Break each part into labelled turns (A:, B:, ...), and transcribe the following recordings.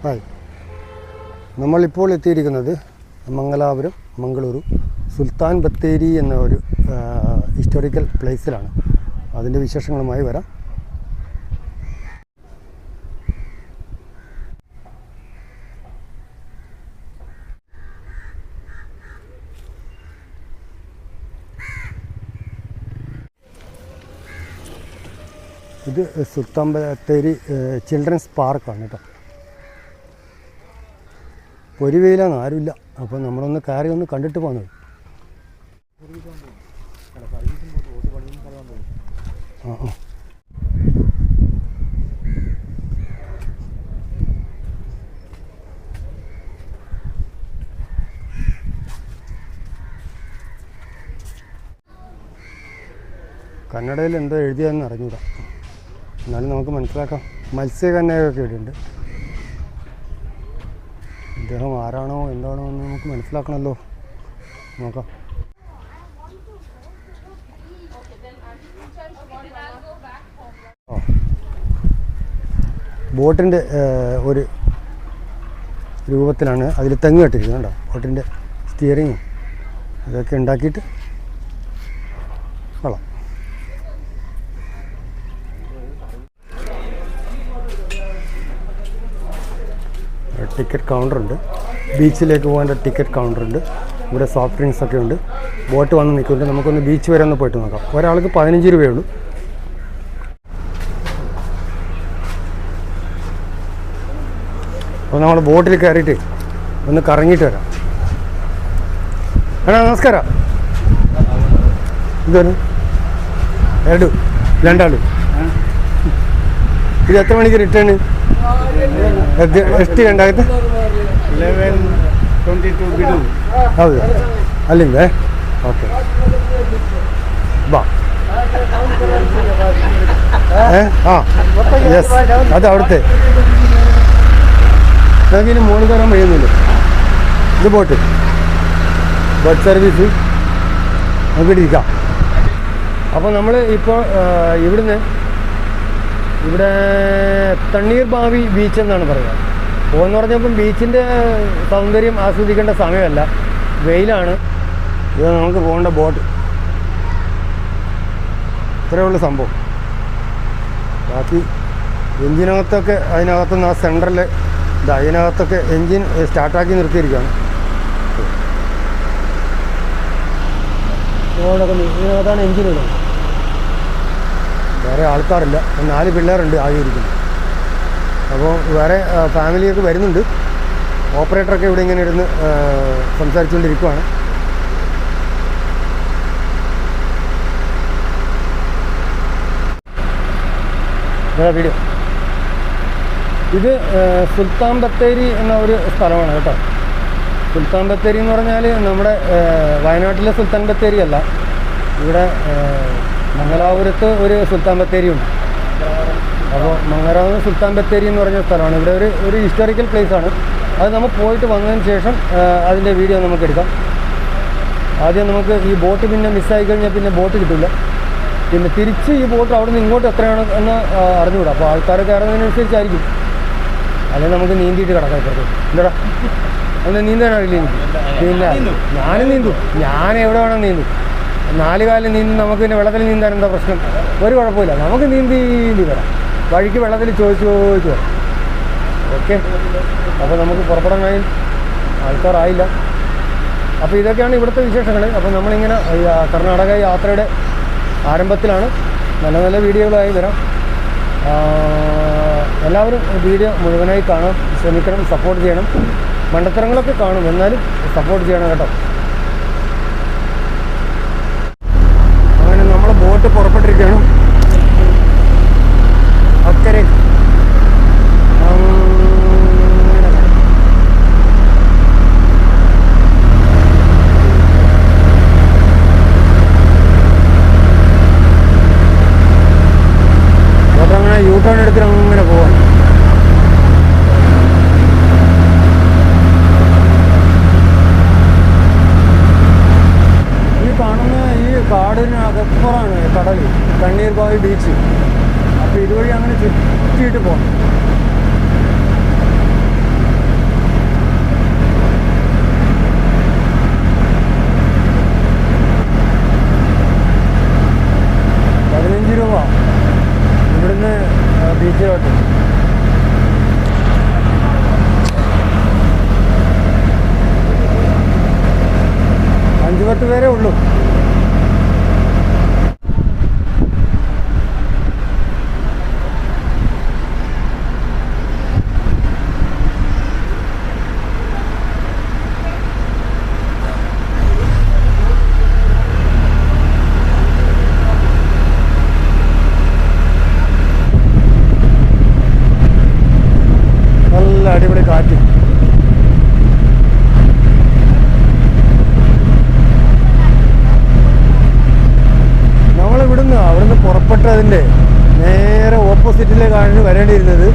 A: Hi, നമ്മളിപ്പോൾ എത്തിയിരിക്കുന്നത് മംഗലാപുരം മംഗളൂരു സുൽത്താൻ ബത്തേരി എന്ന ഒരു ഹിസ്റ്റോറിക്കൽ പ്ലേസിലാണ്. അതിൻ്റെ വിശേഷങ്ങളുമായി വരാം. ഇത് സുൽത്താൻ ബത്തേരി ചിൽഡ്രൻസ് പാർക്കാണ് കേട്ടോ. പൊരിവെയിലാണ്, ആരുമില്ല. അപ്പോൾ നമ്മളൊന്ന് കയറി ഒന്ന് കണ്ടിട്ട് പോകുന്നത്. കന്നഡയിൽ എന്തോ എഴുതിയാന്ന് അറിഞ്ഞൂടാ, എന്നാലും നമുക്ക് മനസ്സിലാക്കാം. മത്സ്യകന്യകയൊക്കെ ഇവിടെയുണ്ട്. ഇദ്ദേഹം ആരാണോ എന്താണോ എന്ന് നമുക്ക് മനസ്സിലാക്കണമല്ലോ. നോക്കാം. ബോട്ടിൻ്റെ ഒരു രൂപത്തിലാണ് അതിൽ തെങ്ങ് കെട്ടിരിക്കുന്നത് കേട്ടോ. ബോട്ടിൻ്റെ സ്റ്റിയറിങ്ങും ഇതൊക്കെ ഉണ്ടാക്കിയിട്ട് കൊള്ളാം. ടിക്കറ്റ് കൗണ്ടറുണ്ട്. ബീച്ചിലേക്ക് പോകാൻ ടിക്കറ്റ് കൗണ്ടറുണ്ട്. ഇവിടെ സോഫ്റ്റ് ഡ്രിങ്ക്സ് ഒക്കെ ഉണ്ട്. ബോട്ട് വന്ന് നിൽക്കുന്നുണ്ട്. നമുക്കൊന്ന് ബീച്ച് വരെ ഒന്ന് പോയിട്ട് നോക്കാം. ഒരാൾക്ക് 15 രൂപയുള്ളൂ. അപ്പോൾ നമ്മൾ ബോട്ടിൽ കയറിയിട്ട് ഒന്ന് കറങ്ങിയിട്ട് വരാം. നമസ്കാരം. ഇതൊരു രണ്ടാളും. ഇത് എത്ര മണിക്ക് റിട്ടേൺ? ಎಷ್ಟು ಗಂಟೆ
B: 11:22 ಬಿಡು.
A: ಹೌದು, ಅಲ್ಲಿಂದ. ಓಕೆ, ಬಾ. ಹಾಂ, ಎಸ್, ಅದು അവിടുത്തെ. നമുക്കിനി മുകളിൽ കയറാൻ കഴിയുന്നില്ല. ഇത് ബോട്ട് സർവീസ് നമുക്കിവിടെ ഇരിക്കാം. അപ്പോൾ നമ്മൾ ഇപ്പോൾ ഇവിടെ തണ്ണീർബാവി ബീച്ച് എന്നാണ് പറയുക. പോകുമെന്ന് പറഞ്ഞപ്പം ബീച്ചിൻ്റെ സൗന്ദര്യം ആസ്വദിക്കേണ്ട സമയമല്ല, വെയിലാണ്. ഇത് നമുക്ക് പോകേണ്ട ബോട്ട്. ഇത്രയുള്ള സംഭവം. ബാക്കി എഞ്ചിനകത്തൊക്കെ അതിനകത്തുനിന്ന് ആ സെൻറ്ററിൽ അതിനകത്തൊക്കെ എഞ്ചിൻ സ്റ്റാർട്ടാക്കി നിർത്തിയിരിക്കുകയാണ്. ഇതിനകത്താണ് എഞ്ചിനുള്ളത്. വേറെ ആൾക്കാരില്ല, 4 പിള്ളേരുണ്ട് ആകെ ഇരിക്കുന്നത്. അപ്പോൾ വേറെ ഫാമിലിയൊക്കെ വരുന്നുണ്ട്. ഓപ്പറേറ്ററൊക്കെ ഇവിടെ ഇങ്ങനെ ഇരുന്ന് സംസാരിച്ചുകൊണ്ടിരിക്കുവാണ്. വീഡിയോ. ഇത് സുൽത്താൻ ബത്തേരി എന്ന ഒരു സ്ഥലമാണ് കേട്ടോ. സുൽത്താൻ ബത്തേരി എന്ന് പറഞ്ഞാൽ നമ്മുടെ വയനാട്ടിലെ സുൽത്താൻ ബത്തേരി അല്ല. ഇവിടെ മംഗലാപുരത്ത് ഒരു സുൽത്താൻ ബത്തേരി ഉണ്ട്. അപ്പോൾ മംഗലാപുരം സുൽത്താൻ ബത്തേരി എന്ന് പറഞ്ഞ സ്ഥലമാണ്. ഇവിടെ ഒരു ഹിസ്റ്റോറിക്കൽ പ്ലേസാണ്. അത് നമ്മൾ പോയിട്ട് വന്നതിന് ശേഷം അതിൻ്റെ വീഡിയോ നമുക്ക് എടുക്കാം. ആദ്യം നമുക്ക് ഈ ബോട്ട് പിന്നെ മിസ്സായി കഴിഞ്ഞാൽ പിന്നെ ബോട്ട് കിട്ടില്ല. പിന്നെ തിരിച്ച് ഈ ബോട്ട് അവിടെ നിന്ന് ഇങ്ങോട്ട് എത്രയാണ് എന്ന് അറിഞ്ഞുകൂടാ. അപ്പോൾ ആൾക്കാർ കയറുന്നതിനനുസരിച്ചായിരിക്കും. അല്ലെങ്കിൽ നമുക്ക് നീന്തിയിട്ട് കിടക്കാം. ഇപ്പുറത്ത് എന്താടാ ഒന്ന് നീന്താനാവില്ല എനിക്ക്. പിന്നെ ഞാനും നീന്തും. ഞാൻ എവിടെ വേണം നീന്തും. 4 കാലിൽ നീന്തി നമുക്ക് പിന്നെ വെള്ളത്തിൽ നീന്താൻ എന്താ പ്രശ്നം? ഒരു കുഴപ്പമില്ല, നമുക്ക് നീന്തി വരാം. വഴിക്ക് വെള്ളത്തിൽ ചോദിച്ചു വരാം. ഓക്കെ, അപ്പോൾ നമുക്ക് പുറപ്പെടാനായി ആൾക്കാരായില്ല. അപ്പോൾ ഇതൊക്കെയാണ് ഇവിടുത്തെ വിശേഷങ്ങൾ. അപ്പോൾ നമ്മളിങ്ങനെ കർണാടക യാത്രയുടെ ആരംഭത്തിലാണ്. നല്ല നല്ല വീഡിയോകളായി വരാം. എല്ലാവരും വീഡിയോ മുഴുവനായി കാണാൻ ശ്രമിക്കണം, സപ്പോർട്ട് ചെയ്യണം. മണ്ടത്തരങ്ങളൊക്കെ കാണും, എന്നാലും സപ്പോർട്ട് ചെയ്യണം കേട്ടോ. അങ്ങനെ നമ്മൾ ബോട്ട് പുറപ്പെട്ടിരിക്കുകയാണ്. അക്കരെ ബോട്ടങ്ങനെ യൂട്ടേൺ എടുത്തിട്ട് അങ്ങനെ പോവാൻ. കാടിനകപ്പുറമാണ് കടൽ, തണ്ണീർബാവി ബീച്ച്. അപ്പോൾ ഇതുവഴി അങ്ങനെ ചുറ്റിയിട്ട് പോകണം. പുറപ്പെട്ടതിൻ്റെ നേരെ ഓപ്പോസിറ്റിലേക്കാണ് വരേണ്ടിയിരുന്നത്.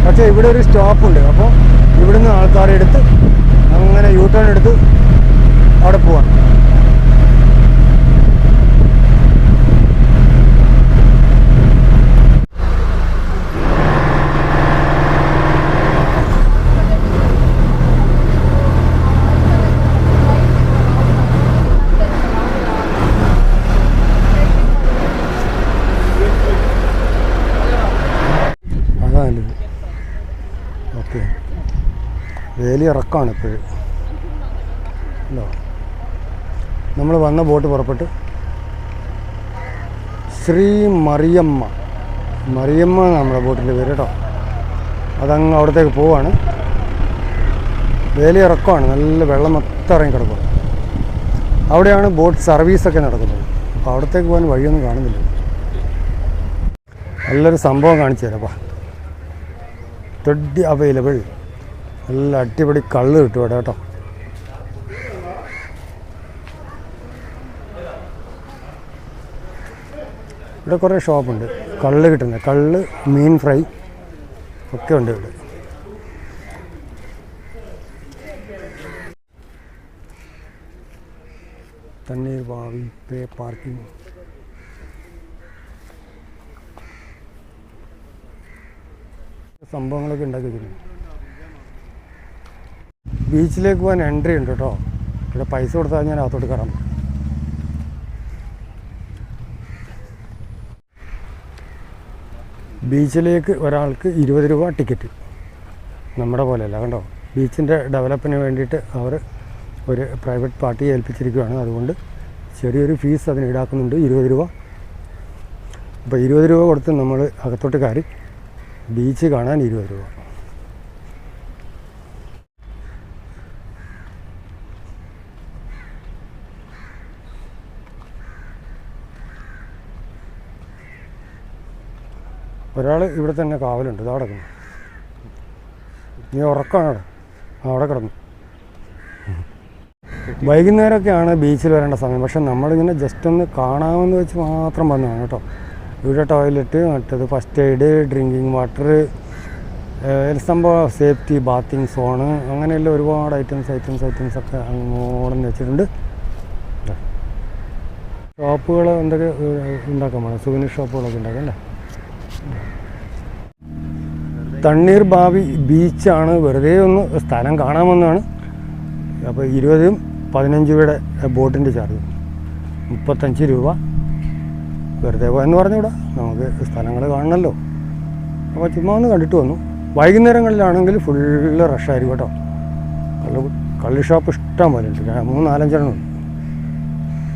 A: പക്ഷേ ഇവിടെ ഒരു സ്റ്റോപ്പുണ്ട്. അപ്പോൾ ഇവിടുന്ന് ആൾക്കാരെ എടുത്ത് അങ്ങനെ യൂ ടേൺ എടുത്ത് അവിടെ പോവാം. അതാണത്. ഓക്കെ, വേലി ഇറക്കമാണ് ഇപ്പോഴും. അല്ലോ, നമ്മൾ വന്ന ബോട്ട് പുറപ്പെട്ട് ശ്രീ മറിയമ്മ നമ്മുടെ ബോട്ടിൻ്റെ പേര് കേട്ടോ. അതങ്ങ് അവിടത്തേക്ക് പോവാണ്. വേലി ഇറക്കമാണ്, നല്ല വെള്ളം മൊത്തം ഇറങ്ങി കിടക്കുകയാണ്. അവിടെയാണ് ബോട്ട് സർവീസൊക്കെ നടക്കുന്നത്. അപ്പോൾ അവിടത്തേക്ക് പോകാൻ വഴിയൊന്നും കാണുന്നില്ല. നല്ലൊരു സംഭവം കാണിച്ചു തരാം. തൊഡ്ഡി അവൈലബിൾ. നല്ല അടിപൊളി കള്ള് കിട്ടും ഇവിടെ കേട്ടോ. ഇവിടെ കുറേ ഷോപ്പുണ്ട് കള്ള് കിട്ടുന്നത്. കള്ള്, മീൻ ഫ്രൈ ഒക്കെ ഉണ്ട് ഇവിടെ. തണ്ണീർ ബാവി പേ പാർക്കിംഗ്. സംഭവങ്ങളൊക്കെ ഉണ്ടാക്കി വെച്ചിട്ടുണ്ട്. ബീച്ചിലേക്ക് പോകാൻ എൻട്രി ഉണ്ട് കേട്ടോ. ഇവിടെ പൈസ കൊടുത്താൽ ഞാൻ അകത്തോട്ട് കയറാം. ബീച്ചിലേക്ക് ഒരാൾക്ക് 20 രൂപ ടിക്കറ്റ്. നമ്മുടെ പോലെയല്ല കണ്ടോ. ബീച്ചിൻ്റെ ഡെവലപ്പിന് വേണ്ടിയിട്ട് അവർ ഒരു പ്രൈവറ്റ് പാർട്ടിയെ ഏൽപ്പിച്ചിരിക്കുകയാണ്. അതുകൊണ്ട് ചെറിയൊരു ഫീസ് അതിന് ഈടാക്കുന്നുണ്ട്, 20 രൂപ. അപ്പോൾ 20 രൂപ കൊടുത്ത് നമ്മൾ അകത്തോട്ട് കയറി ബീച്ച് കാണാൻ 20 രൂപ. ഒരാൾ ഇവിടെ തന്നെ കാവലുണ്ട്. ഇതാ കിടക്കുന്നു. നീ ഉറക്കമാണ് അവിടെ കിടന്നു. വൈകുന്നേരമൊക്കെയാണ് ബീച്ചിൽ വരേണ്ട സമയം. പക്ഷെ നമ്മളിങ്ങനെ ജസ്റ്റ് ഒന്ന് കാണാമെന്ന് വെച്ച് മാത്രം വന്നതാണ് കേട്ടോ. ഇവിടെ ടോയ്ലറ്റ്, മറ്റത് ഫസ്റ്റ് എയ്ഡ്, ഡ്രിങ്കിങ് വാട്ടർ, സംഭവം സേഫ്റ്റി, ബാത്തിങ് സോണ്, അങ്ങനെയുള്ള ഒരുപാട് ഐറ്റംസൊക്കെ അങ്ങോട്ട് വെച്ചിട്ടുണ്ട്. ഷോപ്പുകൾ എന്തൊക്കെ ഉണ്ടാക്കാൻ വേണം, സുവനീർ ഷോപ്പുകളൊക്കെ ഉണ്ടാക്കാം അല്ലേ. തണ്ണീർ ബാവി ബീച്ചാണ്. വെറുതെ ഒന്ന് സ്ഥലം കാണാമെന്നാണ്. അപ്പോൾ 20-ഉം 15 രൂപയുടെ ബോട്ടിൻ്റെ ചാർജ്, 35 രൂപ. വെറുതെ പോയെന്ന് പറഞ്ഞുകൂടാ, നമുക്ക് സ്ഥലങ്ങൾ കാണണമല്ലോ. അപ്പോൾ ചുമ്മാ ഒന്ന് കണ്ടിട്ട് വന്നു. വൈകുന്നേരങ്ങളിലാണെങ്കിൽ ഫുള്ള് റഷായിരിക്കും കേട്ടോ. കള്ള് ഷോപ്പ് ഇഷ്ടം പോലെ ഉണ്ട്, 3-4 ഉണ്ട്.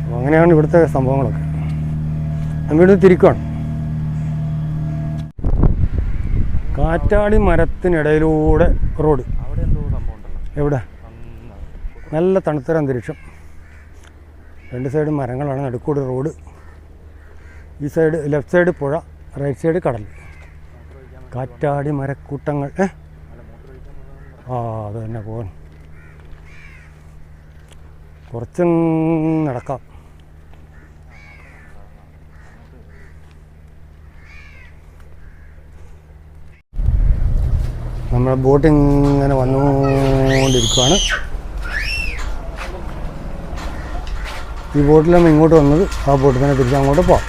A: അപ്പോൾ അങ്ങനെയാണ് ഇവിടുത്തെ സംഭവങ്ങളൊക്കെ. നമ്മളിവിടെ തിരിക്കുകയാണ്. കാറ്റാടി മരത്തിനിടയിലൂടെ റോഡ്. എവിടെ? നല്ല തണുത്തൊരു അന്തരീക്ഷം. 2 സൈഡും മരങ്ങളാണ്, നടുക്കൂടെ റോഡ്. ഈ സൈഡ് ലെഫ്റ്റ് സൈഡ് പുഴ, റൈറ്റ് സൈഡ് കടൽ. കാറ്റാടി മരക്കൂട്ടങ്ങൾ. അത് തന്നെ പോകാൻ കുറച്ച് നടക്കാം. നമ്മുടെ ബോട്ട് ഇങ്ങനെ വന്നുകൊണ്ടിരിക്കുകയാണ്. ഈ ബോട്ടിലാണ് ഇങ്ങോട്ട് വന്നത്. ആ ബോട്ടിൽ തന്നെ തിരിച്ച് അങ്ങോട്ട് പോവാം.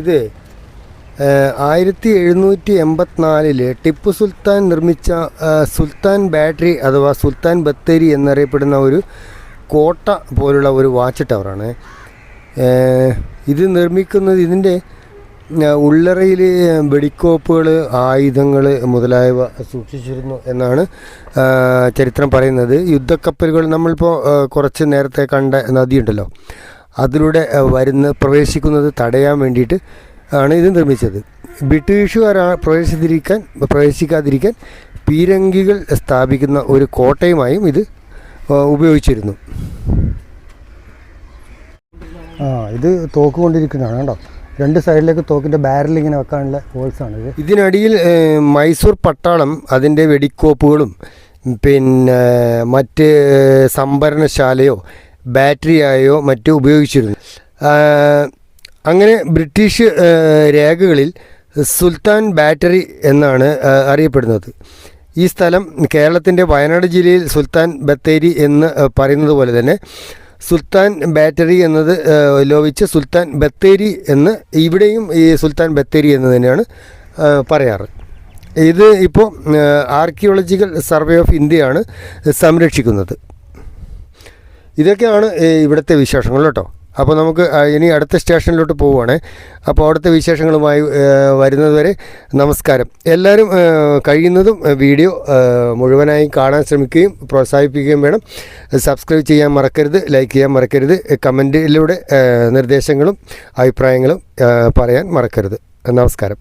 A: ഇത് 1784 ടിപ്പു സുൽത്താൻ നിർമ്മിച്ച സുൽത്താൻ ബാറ്ററി അഥവാ സുൽത്താൻ ബത്തേരി എന്നറിയപ്പെടുന്ന ഒരു കോട്ട പോലുള്ള ഒരു വാച്ച് ടവറാണ്. ഇത് നിർമ്മിക്കുന്നത് ഇതിൻ്റെ ഉള്ളറയിൽ വെടിക്കോപ്പുകൾ, ആയുധങ്ങൾ മുതലായവ സൂക്ഷിച്ചിരുന്നു എന്നാണ് ചരിത്രം പറയുന്നത്. യുദ്ധക്കപ്പലുകൾ നമ്മളിപ്പോൾ കുറച്ച് നേരത്തെ കണ്ട നദിയുണ്ടല്ലോ, അതിലൂടെ പ്രവേശിക്കുന്നത് തടയാൻ വേണ്ടിയിട്ട് ആണ് ഇത് നിർമ്മിച്ചത്. ബ്രിട്ടീഷുകാർ പ്രവേശിക്കാതിരിക്കാൻ പീരങ്കികൾ സ്ഥാപിക്കുന്ന ഒരു കോട്ടയുമായും ഇത് ഉപയോഗിച്ചിരുന്നു. ഇത് തോക്ക് കൊണ്ടിരിക്കുന്നതാണ് കേട്ടോ. 2 സൈഡിലേക്ക് തോക്കിൻ്റെ ബാരൽ ഇങ്ങനെ വെക്കാനുള്ള ഹോൾസാണ് ഇത്. ഇതിനടിയിൽ മൈസൂർ പട്ടാളം അതിൻ്റെ വെടിക്കോപ്പുകളും പിന്നെ മറ്റ് സംഭരണശാലയോ ബാറ്ററിയായോ മറ്റോ ഉപയോഗിച്ചിരുന്നു. അങ്ങനെ ബ്രിട്ടീഷ് രേഖകളിൽ സുൽത്താൻ ബാറ്ററി എന്നാണ് അറിയപ്പെടുന്നത്. ഈ സ്ഥലം കേരളത്തിൻ്റെ വയനാട് ജില്ലയിൽ സുൽത്താൻ ബത്തേരി എന്ന് പറയുന്നത് പോലെ തന്നെ സുൽത്താൻ ബാറ്ററി എന്നത് ലോപിച്ച് സുൽത്താൻ ബത്തേരി എന്ന് ഇവിടെയും ഈ സുൽത്താൻ ബത്തേരി എന്ന് തന്നെയാണ് പറയാറ്. ഇത് ഇപ്പോൾ ആർക്കിയോളജിക്കൽ സർവേ ഓഫ് ഇന്ത്യയാണ് സംരക്ഷിക്കുന്നത്. ഇതൊക്കെയാണ് ഇവിടുത്തെ വിശേഷങ്ങൾ കേട്ടോ. അപ്പോൾ നമുക്ക് ഇനി അടുത്ത സ്റ്റേഷനിലോട്ട് പോവുകയാണ്. അപ്പോൾ അവിടുത്തെ വിശേഷങ്ങളുമായി വരുന്നതുവരെ നമസ്കാരം. എല്ലാവരും കഴിയുന്നതും വീഡിയോ മുഴുവനായി കാണാൻ ശ്രമിക്കുകയും പ്രോത്സാഹിപ്പിക്കുകയും വേണം. സബ്സ്ക്രൈബ് ചെയ്യാൻ മറക്കരുത്, ലൈക്ക് ചെയ്യാൻ മറക്കരുത്, കമൻറ്റിലൂടെ നിർദ്ദേശങ്ങളും അഭിപ്രായങ്ങളും പറയാൻ മറക്കരുത്. നമസ്കാരം.